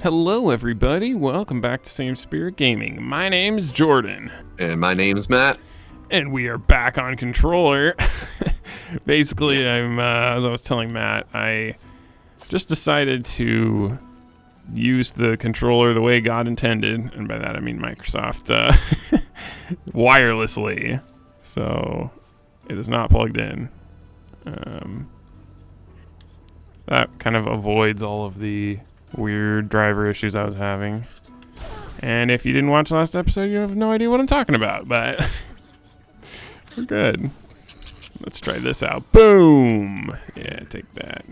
Hello everybody, welcome back to Same Spirit Gaming. My name's Jordan. And my name's Matt. And we are back on controller. Basically, as I was telling Matt, I just decided to use the controller the way God intended, and by that I mean Microsoft, wirelessly. So it is not plugged in. That kind of avoids all of the weird driver issues I was having. And if you didn't watch the last episode, you have no idea what I'm talking about, but we're good. Let's try this out. Boom! Yeah, take that.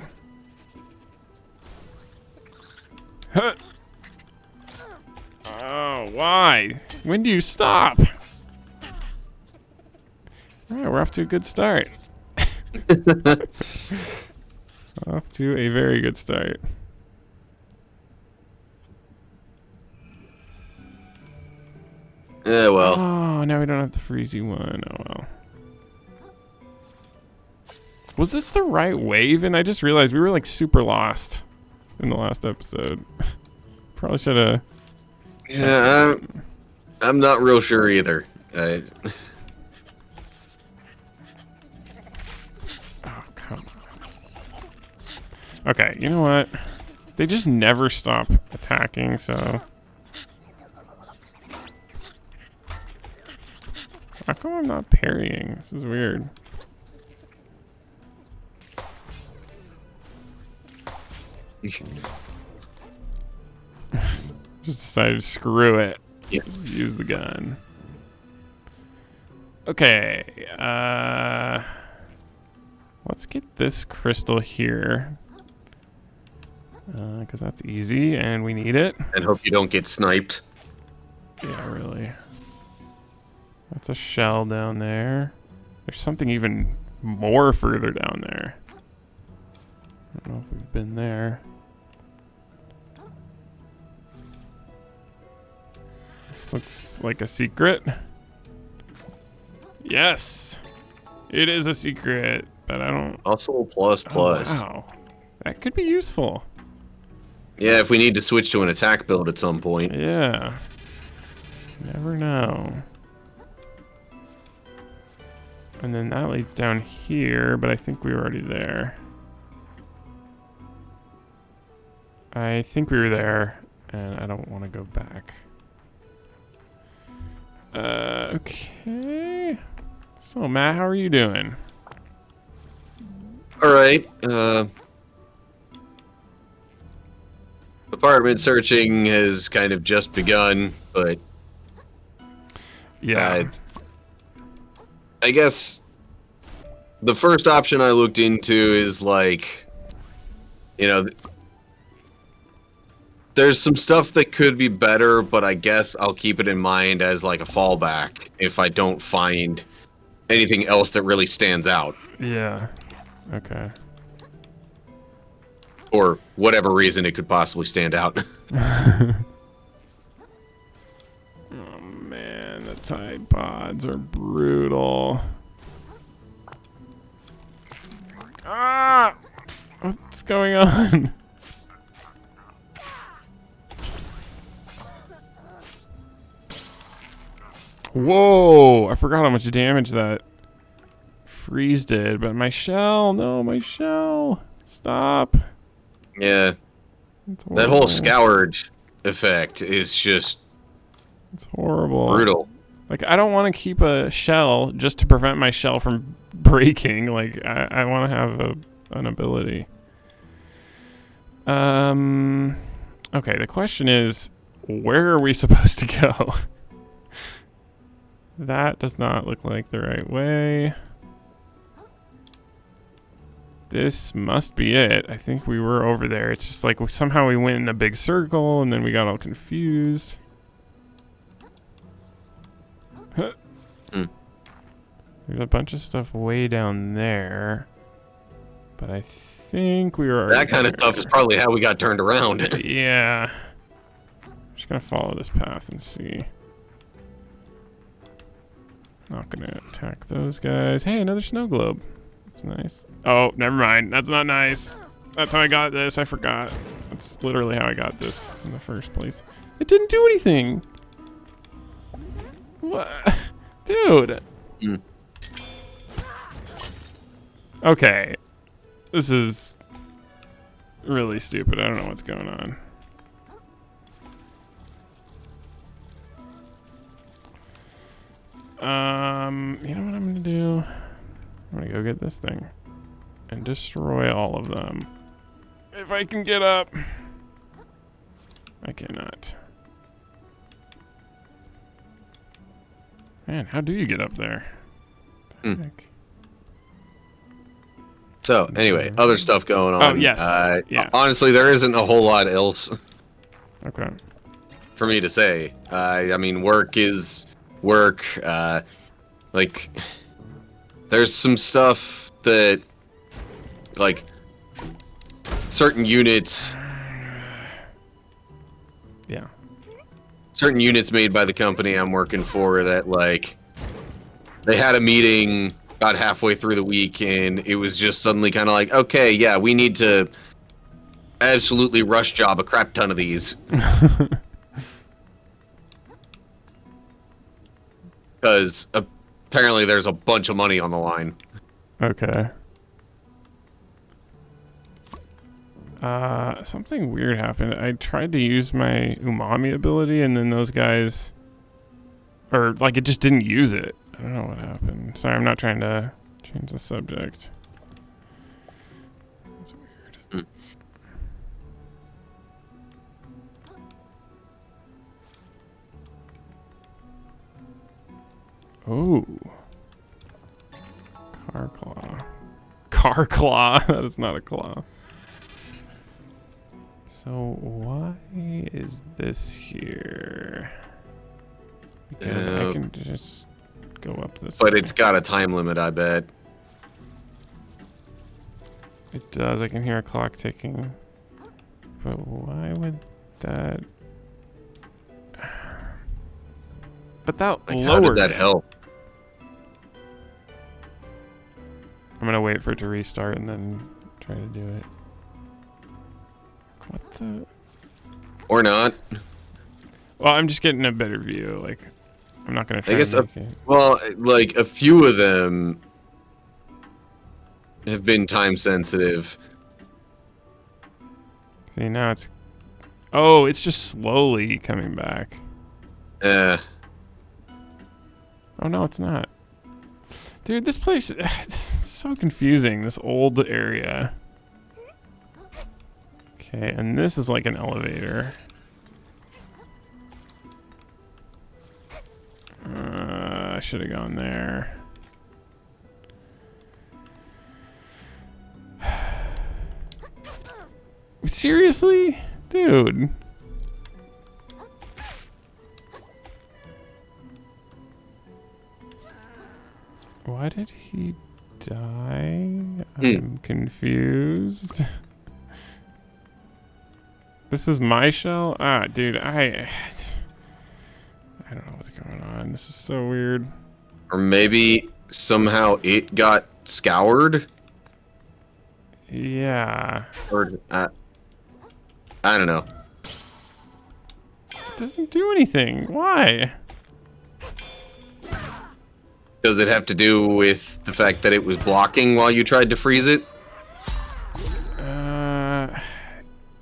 Huh. Oh, why? When do you stop? All right, we're off to a good start. Off to a very good start. Yeah, well. Oh, now we don't have the freezy one. Oh, well. Was this the right wave? And I just realized we were like super lost in the last episode. Probably should have. Yeah, I'm not real sure either. Oh, come on. Okay, you know what? They just never stop attacking, so. How come I'm not parrying? This is weird. Just decided to screw it. Yep. Use the gun. Okay. Let's get this crystal here. Because that's easy and we need it. And hope you don't get sniped. Yeah, really. That's a shell down there. There's something even more further down there. I don't know if we've been there. This looks like a secret. Yes! It is a secret, but I don't... Also plus. Oh, wow. That could be useful. Yeah, if we need to switch to an attack build at some point. Yeah. Never know. And then that leads down here, but I think we were already there. I think we were there, and I don't want to go back. Okay. So, Matt, how are you doing? Alright, apartment searching has kind of just begun, but... Yeah. I guess the first option I looked into is like, you know, there's some stuff that could be better, but I guess I'll keep it in mind as like a fallback if I don't find anything else that really stands out. Yeah. Okay. For whatever reason it could possibly stand out. Oh man, the Tide Pods are brutal. Ah! What's going on? Whoa! I forgot how much damage that freeze did, but my shell, no, my shell. Stop. Yeah. That whole scoured effect is just... It's horrible. Brutal. Like, I don't want to keep a shell just to prevent my shell from breaking. Like, I want to have an ability. Okay, the question is, where are we supposed to go? That does not look like the right way. This must be it. I think we were over there. It's just like somehow we went in a big circle and then we got all confused. There's a bunch of stuff way down there, but I think we were... That kind of stuff is probably how we got turned around. Yeah. I'm just gonna follow this path and see. Not gonna attack those guys. Hey, another snow globe. That's nice. Oh, never mind. That's not nice. That's how I got this. I forgot. That's literally how I got this in the first place. It didn't do anything. What? Dude. Mm. Okay. This is really stupid. I don't know what's going on. You know what I'm gonna do? I'm gonna go get this thing and destroy all of them. If I can get up. I cannot. Man, how do you get up there? The heck? So, anyway, other stuff going on. Oh, yes. Yeah. Honestly, there isn't a whole lot else Okay. for me to say. I mean, work is work. Like, there's some stuff that, like, certain units... Yeah. Certain units made by the company I'm working for that, like, they had a meeting, got halfway through the week, and it was just suddenly kind of like, okay, yeah, we need to absolutely rush job a crap ton of these. Because apparently there's a bunch of money on the line. Okay. Something weird happened. I tried to use my umami ability, and then those guys... Or, like, it just didn't use it. I don't know what happened. Sorry, I'm not trying to change the subject. That's weird. Oh. Car claw. Car claw. That is not a claw. So why is this here? Because I can just go up this way. But it's got a time limit, I bet. It does. I can hear a clock ticking. But why would that... But that Like, lowered how did that it. help? I'm gonna wait for it to restart and then try to do it. What the? Or not. Well, I'm just getting a better view. Like, I'm not gonna try I guess, to make it. well, like, a few of them have been time sensitive. See, now it's... Oh, it's just slowly coming back. Eh. Oh, no, it's not. Dude, this place... It's so confusing, this old area. Okay, and this is like an elevator. I should have gone there. Seriously? Dude. Why did he die? I'm confused. This is my shell? Ah, dude, I don't know what's going on. This is so weird. Or maybe somehow it got scoured? Yeah. Or, I don't know. It doesn't do anything. Why? Does it have to do with the fact that it was blocking while you tried to freeze it?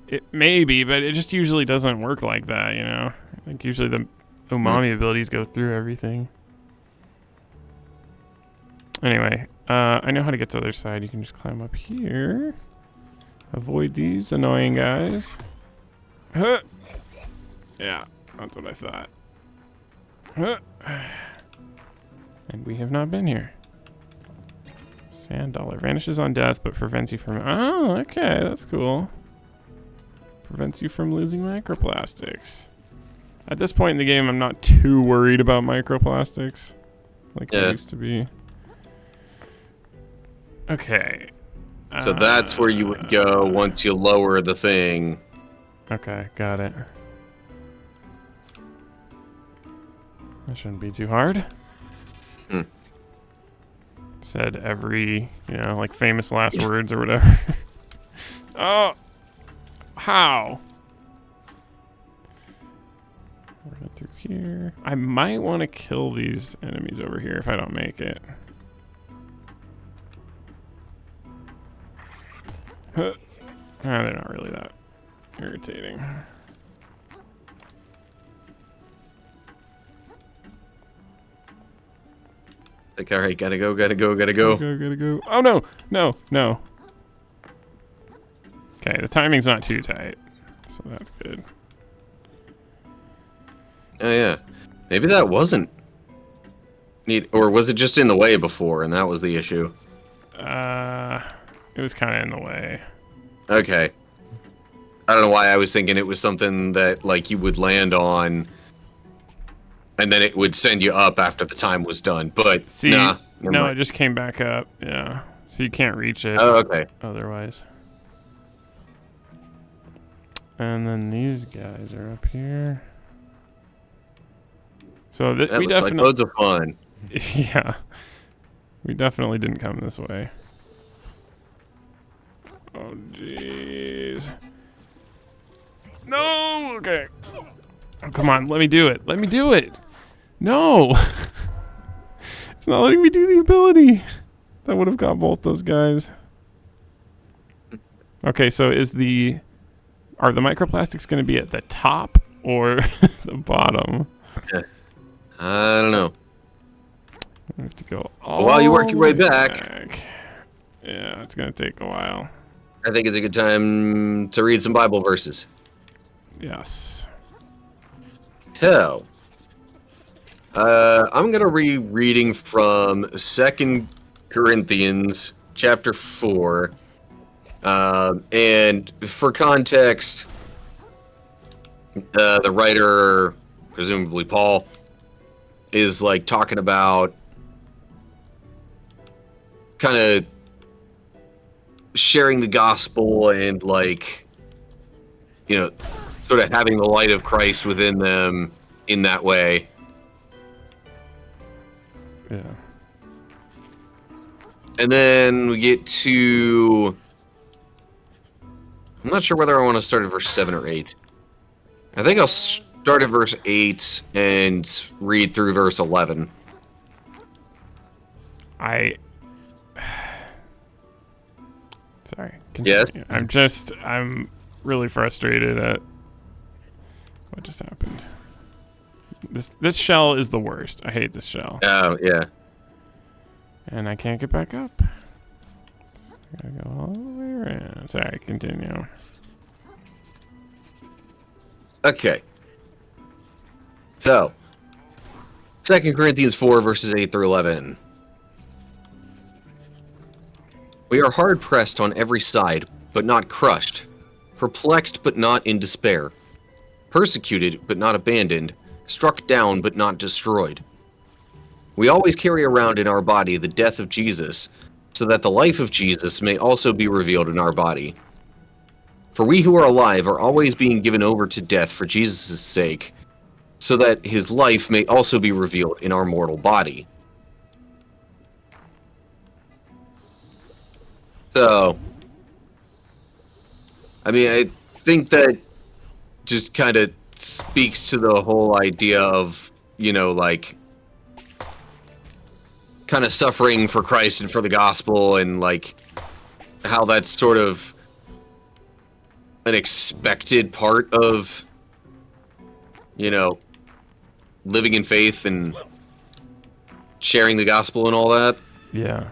It may be, but it just usually doesn't work like that, you know? Like, usually the umami abilities go through everything. Anyway, I know how to get to the other side. You can just climb up here. Avoid these annoying guys. Huh. Yeah, that's what I thought. Huh. And we have not been here. Sand dollar. Vanishes on death, but prevents you from... Oh, okay, that's cool. Prevents you from losing microplastics. At this point in the game, I'm not too worried about microplastics. Like I used to be. Okay. So that's where you would go once you lower the thing. Okay, got it. That shouldn't be too hard. Said every, you know, like famous last words or whatever. Oh! How? Run through here. I might want to kill these enemies over here if I don't make it. Huh. They're not really that irritating. Like, all right, gotta go. Gotta go. Oh, no. No. Okay, the timing's not too tight, so that's good. Oh, yeah. Maybe that wasn't neat, or was it just in the way before, and that was the issue? It was kind of in the way. Okay. I don't know why I was thinking it was something that, like, you would land on, and then it would send you up after the time was done, but See, nah. no, it just came back up, yeah. So you can't reach it. Oh, okay. Otherwise. And then these guys are up here. So That we looks definitely like loads of fun. yeah, we definitely didn't come this way. Oh jeez. No. Okay. Oh come on, let me do it. Let me do it. No. It's not letting me do the ability. That would have got both those guys. Okay, so are the microplastics going to be at the top or the bottom? I don't know. I have to go While you work your way back, yeah, it's going to take a while. I think it's a good time to read some Bible verses. Yes. So, I'm going to be reading from 2 Corinthians chapter 4. And for context, the writer, presumably Paul, is like talking about kind of sharing the gospel and like, you know, sort of having the light of Christ within them in that way. Yeah. And then we get to, I'm not sure whether I want to start at verse 7 or 8. I think I'll start at verse 8 and read through verse 11. Sorry. Continue. Yes? I'm really frustrated at what just happened. This shell is the worst. I hate this shell. Oh, yeah. And I can't get back up. I gotta go all the way around. Sorry, continue. Okay. So, 2 Corinthians 4, verses 8 through 11. We are hard-pressed on every side, but not crushed. Perplexed, but not in despair. Persecuted, but not abandoned. Struck down, but not destroyed. We always carry around in our body the death of Jesus, so that the life of Jesus may also be revealed in our body. For we who are alive are always being given over to death for Jesus' sake, so that his life may also be revealed in our mortal body. So, I mean, I think that just kind of speaks to the whole idea of, you know, like, kind of suffering for Christ and for the gospel, and like how that's sort of an expected part of, you know, living in faith and sharing the gospel and all that. Yeah.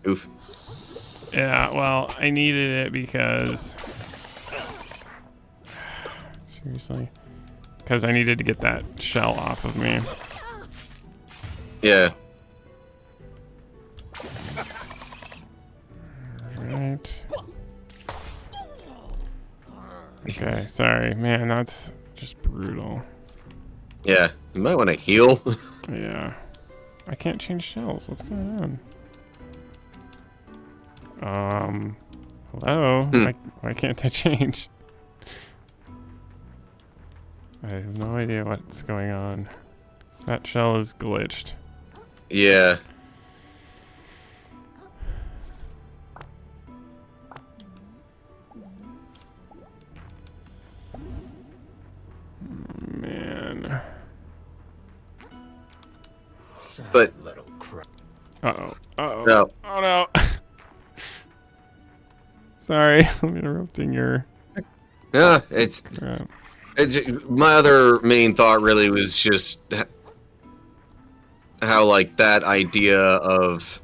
Oof. Yeah, well, I needed it because seriously. Because I needed to get that shell off of me. Yeah. Right. Okay, sorry. Man, that's just brutal. Yeah. You might want to heal. Yeah. I can't change shells. What's going on? Hello? Why can't I change? I have no idea what's going on. That shell is glitched. Yeah. But Uh-oh. Uh-oh. no, Oh, no. Sorry, I'm interrupting your... yeah, it's my other main thought really was just how like that idea of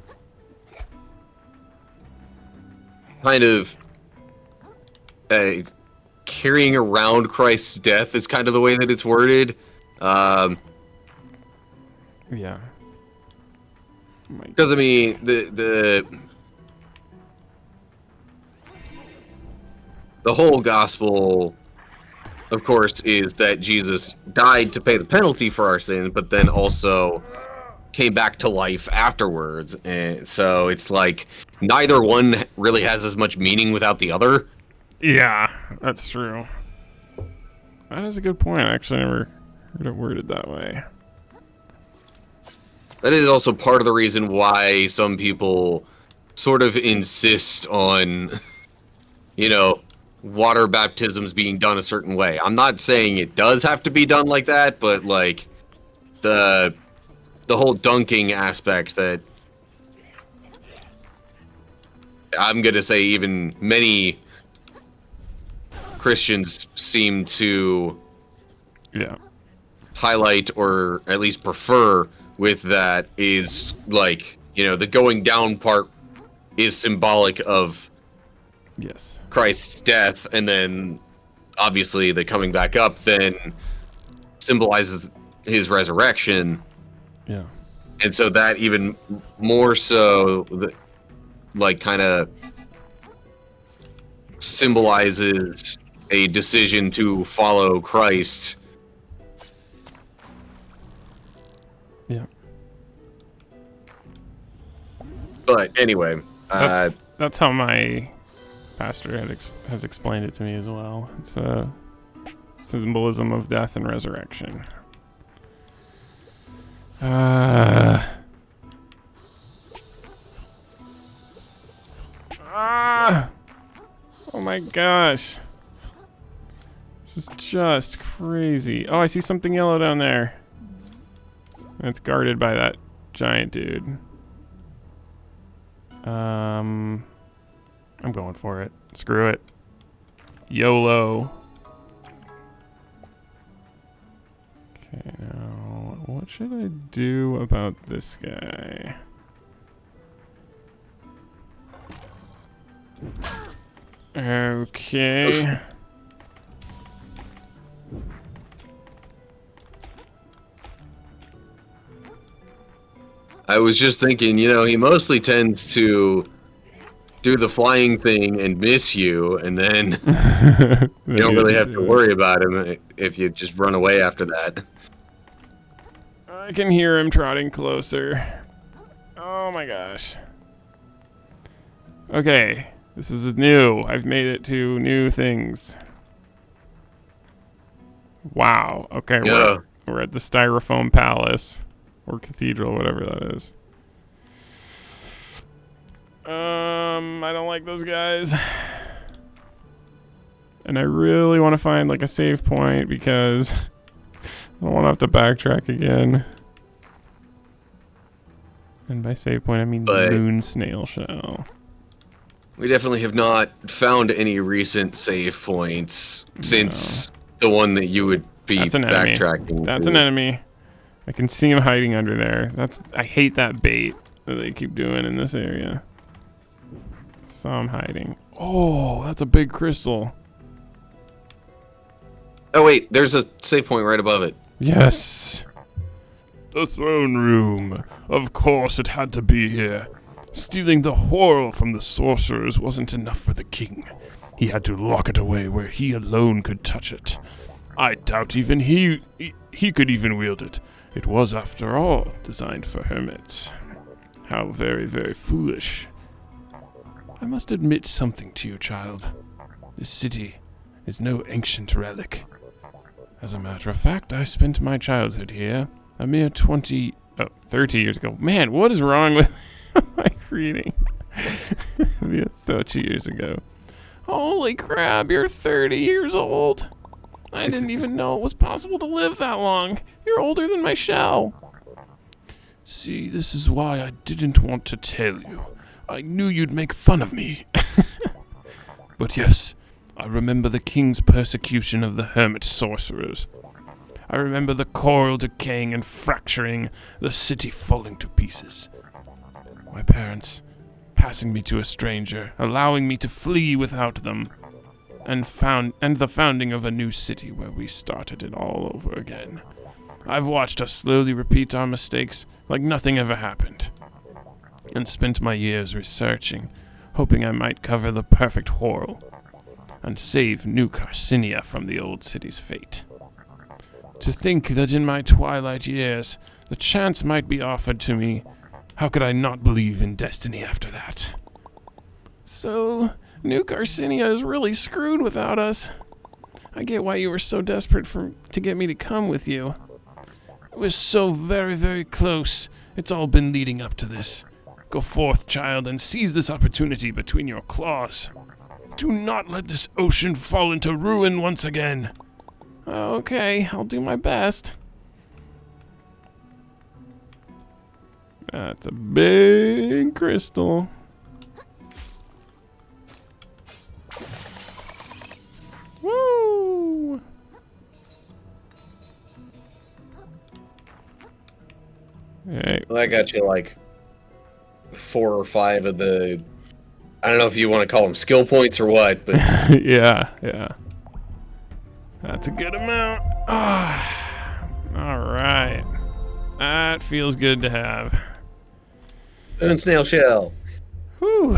kind of carrying around Christ's death is kind of the way that it's worded. Yeah. Because I mean, the whole gospel, of course, is that Jesus died to pay the penalty for our sins, but then also came back to life afterwards. And so it's like neither one really has as much meaning without the other. Yeah, that's true. That is a good point. I actually never heard it worded that way. That is also part of the reason why some people sort of insist on, you know, water baptisms being done a certain way. I'm not saying it does have to be done like that, but like the whole dunking aspect that I'm going to say even many Christians seem to highlight or at least prefer with that is like, you know, the going down part is symbolic of Christ's death, and then obviously the coming back up then symbolizes his resurrection. Yeah. And so that even more so like kind of symbolizes a decision to follow Christ. Yeah. But anyway, that's how my pastor has explained it to me as well. It's a symbolism of death and resurrection. Oh my gosh. This is just crazy. Oh, I see something yellow down there. And it's guarded by that giant dude. I'm going for it. Screw it. YOLO. Okay, now what should I do about this guy? Okay. I was just thinking, you know, he mostly tends to do the flying thing and miss you, and then you don't really have to worry about him if you just run away after that. I can hear him trotting closer. Oh my gosh. Okay, this is new. I've made it to new things. Wow. Okay, yeah. we're at the Styrofoam Palace. Or cathedral, whatever that is. I don't like those guys. And I really want to find like a save point because I don't want to have to backtrack again. And by save point, I mean the Moon Snail shell. We definitely have not found any recent save points since the one that you would be backtracking. That's an enemy. I can see him hiding under there. I hate that bait that they keep doing in this area. Saw him hiding. Oh, that's a big crystal. Oh wait, there's a save point right above it. Yes. The throne room. Of course it had to be here. Stealing the whorl from the sorcerers wasn't enough for the king. He had to lock it away where he alone could touch it. I doubt even he could even wield it. It was, after all, designed for hermits. How very, very foolish. I must admit something to you, child. This city is no ancient relic. As a matter of fact, I spent my childhood here, a mere 30 years ago. Man, what is wrong with my reading? A mere 30 years ago. Holy crap, you're 30 years old. I didn't even know it was possible to live that long. You're older than my shell. See, this is why I didn't want to tell you. I knew you'd make fun of me. But yes, I remember the king's persecution of the hermit sorcerers. I remember the coral decaying and fracturing, the city falling to pieces. My parents passing me to a stranger, allowing me to flee without them, and the founding of a new city where we started it all over again. I've watched us slowly repeat our mistakes like nothing ever happened, and spent my years researching, hoping I might cover the perfect whorl and save New Carcinia from the old city's fate. To think that in my twilight years, the chance might be offered to me, how could I not believe in destiny after that? So, New Carcinia is really screwed without us. I get why you were so desperate to get me to come with you. It was so very, very close. It's all been leading up to this. Go forth, child, and seize this opportunity between your claws. Do not let this ocean fall into ruin once again. Okay, I'll do my best. That's a big crystal. Woo! Hey. Well, that got you like 4 or 5 of the, I don't know if you want to call them skill points or what, but yeah. That's a good amount. All right. That feels good to have. Moon Snail shell. Whew.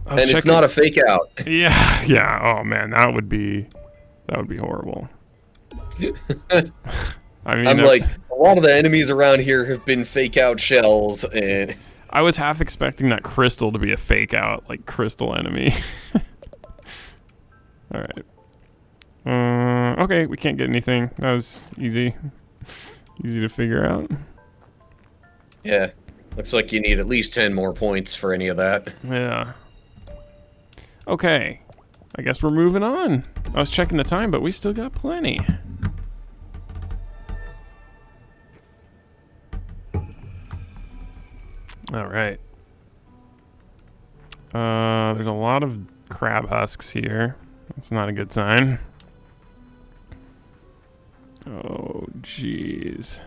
And it's not a fake out. Yeah. Oh man, that would be horrible. I mean, I'm like, a lot of the enemies around here have been fake out shells, and I was half expecting that crystal to be a fake out, like crystal enemy. All right. Okay, we can't get anything. That was easy to figure out. Yeah, looks like you need at least 10 more points for any of that. Yeah. Okay, I guess we're moving on. I was checking the time, but we still got plenty. All right. There's a lot of crab husks here. That's not a good sign. Oh, jeez.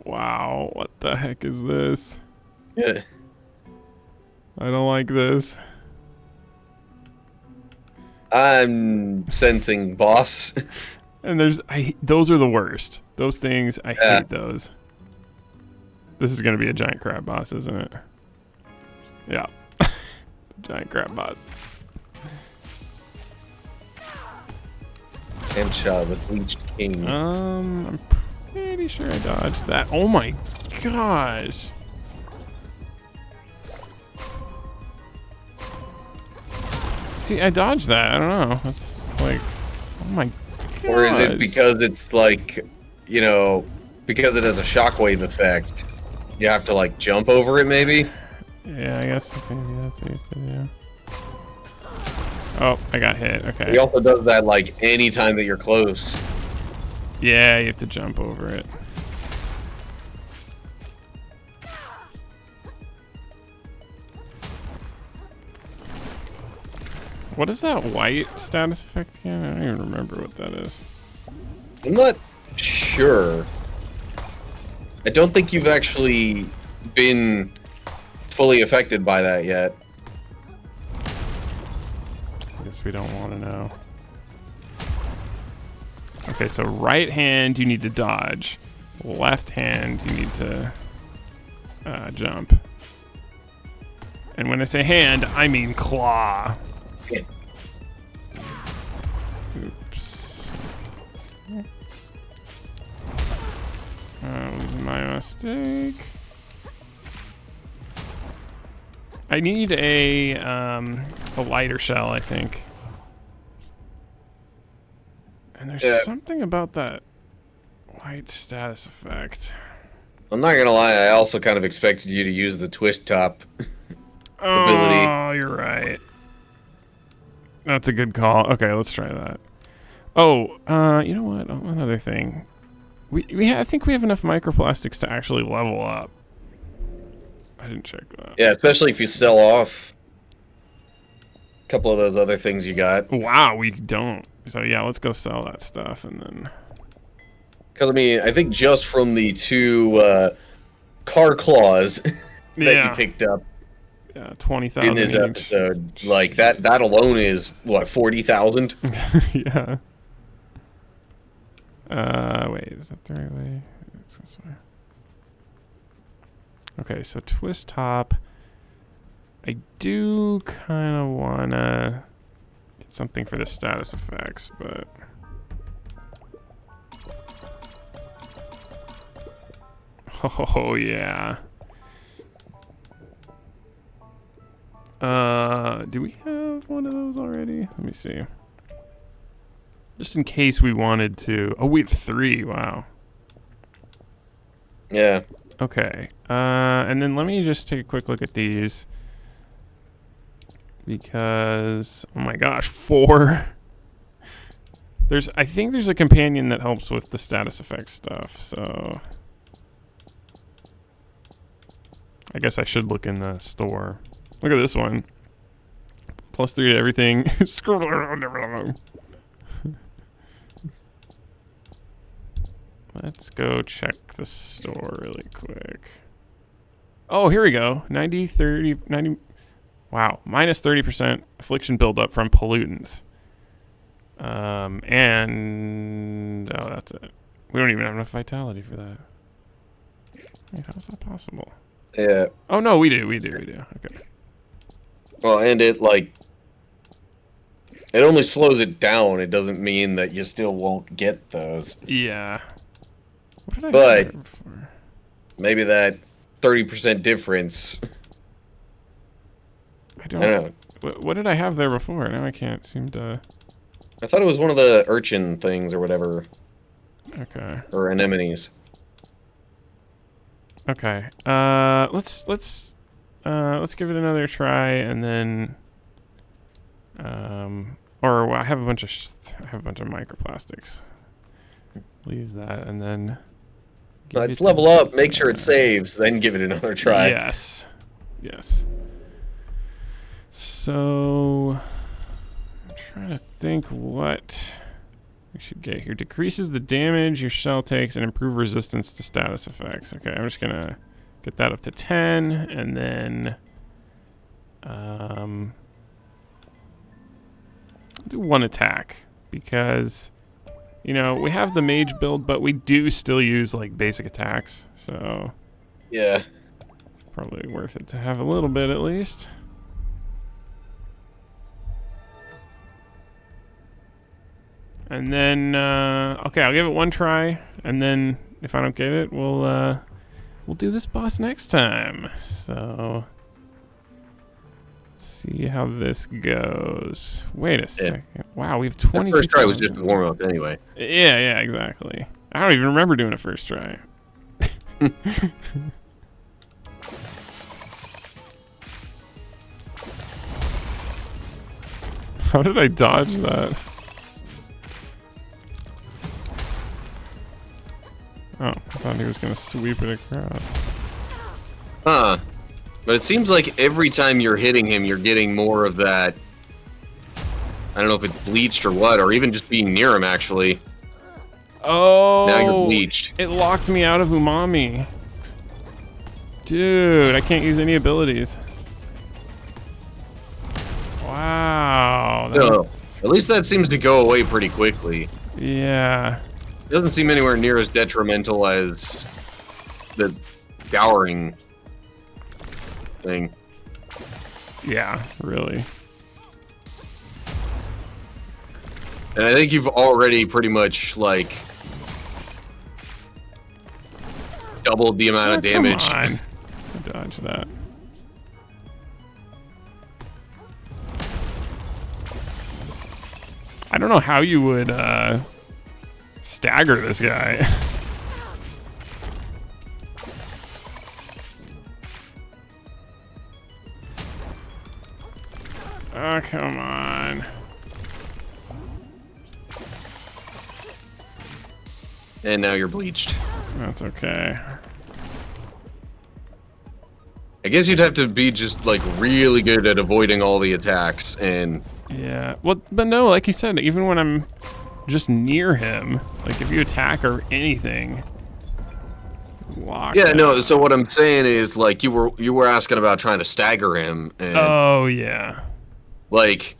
Wow, what the heck is this? Yeah. I don't like this. I'm sensing boss. And those are the worst. Those things, I hate those. This is going to be a giant crab boss, isn't it? Yeah. Giant crab boss. Headshot with Bleached King. I'm pretty sure I dodged that. Oh my gosh. See, I dodged that. I don't know. It's like, oh my god. Or is it because it's like, you know, because it has a shockwave effect, you have to like jump over it maybe? Yeah, I guess maybe that's what you have to do. Oh, I got hit. Okay. He also does that like any time that you're close. Yeah, you have to jump over it. What is that white status effect again? I don't even remember what that is. I'm not sure. I don't think you've actually been fully affected by that yet. I guess we don't want to know. Okay, so right hand you need to dodge. Left hand you need to jump. And when I say hand, I mean claw. Oops. That was my mistake. I need a lighter shell, I think. And there's something about that white status effect. I'm not gonna lie, I also kind of expected you to use the twist top ability. Oh, you're right. That's a good call. Okay, let's try that. Oh, you know what? Oh, another thing. I think we have enough microplastics to actually level up. I didn't check that. Yeah, especially if you sell off a couple of those other things you got. Wow, we don't. So yeah, let's go sell that stuff and then. Because I mean, I think just from the 2 car claws that you picked up. Yeah, 20,000 in this each. episode, like that alone is what, 40,000? Yeah. Wait, is that the right way? It's this way. Okay, so twist top. I do kind of wanna get something for the status effects, but oh yeah. Do we have one of those already? Let me see. Just in case we wanted to. Oh, we have 3. Wow. Yeah. Okay. And then let me just take a quick look at these. Because, oh my gosh, 4. I think there's a companion that helps with the status effect stuff, so I guess I should look in the store. Look at this one. +3 to everything. Let's go check the store really quick. Oh, here we go. 90, 30, 90. Wow. -30% affliction buildup from pollutants. And oh, that's it. We don't even have enough vitality for that. Wait, how's that possible? Yeah. Oh no, we do. Okay. Well, and it only slows it down. It doesn't mean that you still won't get those. Yeah. What did I But have before? maybe that 30% difference. I don't know. What did I have there before? Now I can't seem to. I thought it was one of the urchin things or whatever. Okay. Or anemones. Okay. Let's give it another try and then or well, I have a bunch of microplastics. We'll use that and then Let's level up, make sure it saves, then give it another try. Yes. So I'm trying to think what we should get here. Decreases the damage your shell takes and improve resistance to status effects. Okay, I'm just gonna get that up to 10 and then do 1 attack because you know we have the mage build, but we do still use like basic attacks, so yeah, it's probably worth it to have a little bit at least. And then, okay, I'll give it 1 try, and then if I don't get it, we'll do this boss next time. So, let's see how this goes. Wait a second. Wow, we have 20. The first try was just a warm up anyway. Yeah, exactly. I don't even remember doing a first try. How did I dodge that? Oh, I thought he was going to sweep it across. Huh. But it seems like every time you're hitting him, you're getting more of that. I don't know if it's bleached or what, or even just being near him, actually. Oh! Now you're bleached. It locked me out of umami. Dude, I can't use any abilities. Wow. No, at least that seems to go away pretty quickly. Yeah. It doesn't seem anywhere near as detrimental as the scouring thing. Yeah, really. And I think you've already pretty much, like, doubled the amount of damage. Come on. Dodge that. I don't know how you would, stagger this guy. Oh, come on. And now you're bleached. That's okay. I guess you'd have to be just like really good at avoiding all the attacks and Yeah. Well, but no, like you said, even when I'm just near him, like if you attack or anything, lock yeah, down. no, so what I'm saying is like you were asking about trying to stagger him and Oh yeah. like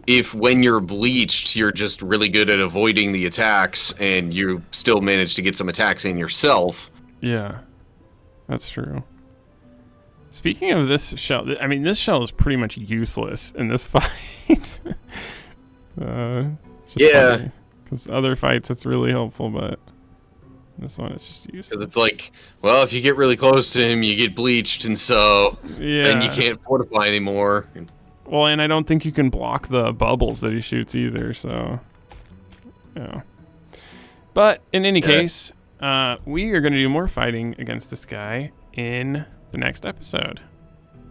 if when you're bleached you're just really good at avoiding the attacks and you still manage to get some attacks in yourself. Yeah. That's true. Speaking of this shell, I mean, this shell is pretty much useless in this fight. Yeah. Because other fights, it's really helpful, but this one is just useless. Because it's like, well, if you get really close to him, you get bleached, and so then you can't fortify anymore. Well, and I don't think you can block the bubbles that he shoots either, so... Yeah. But, in any case, we are going to do more fighting against this guy in the next episode.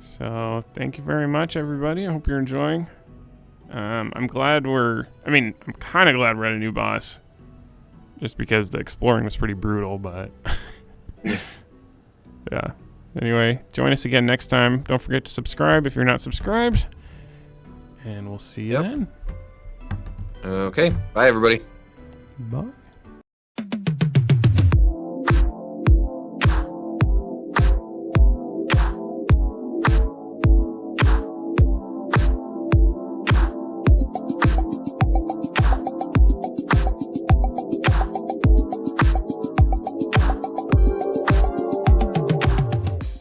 So thank you very much, everybody. I hope you're enjoying. I'm glad I'm kind of glad we're at a new boss, just because the exploring was pretty brutal, but yeah. Anyway, join us again next time. Don't forget to subscribe if you're not subscribed, and we'll see you then. Okay, bye everybody. Bye.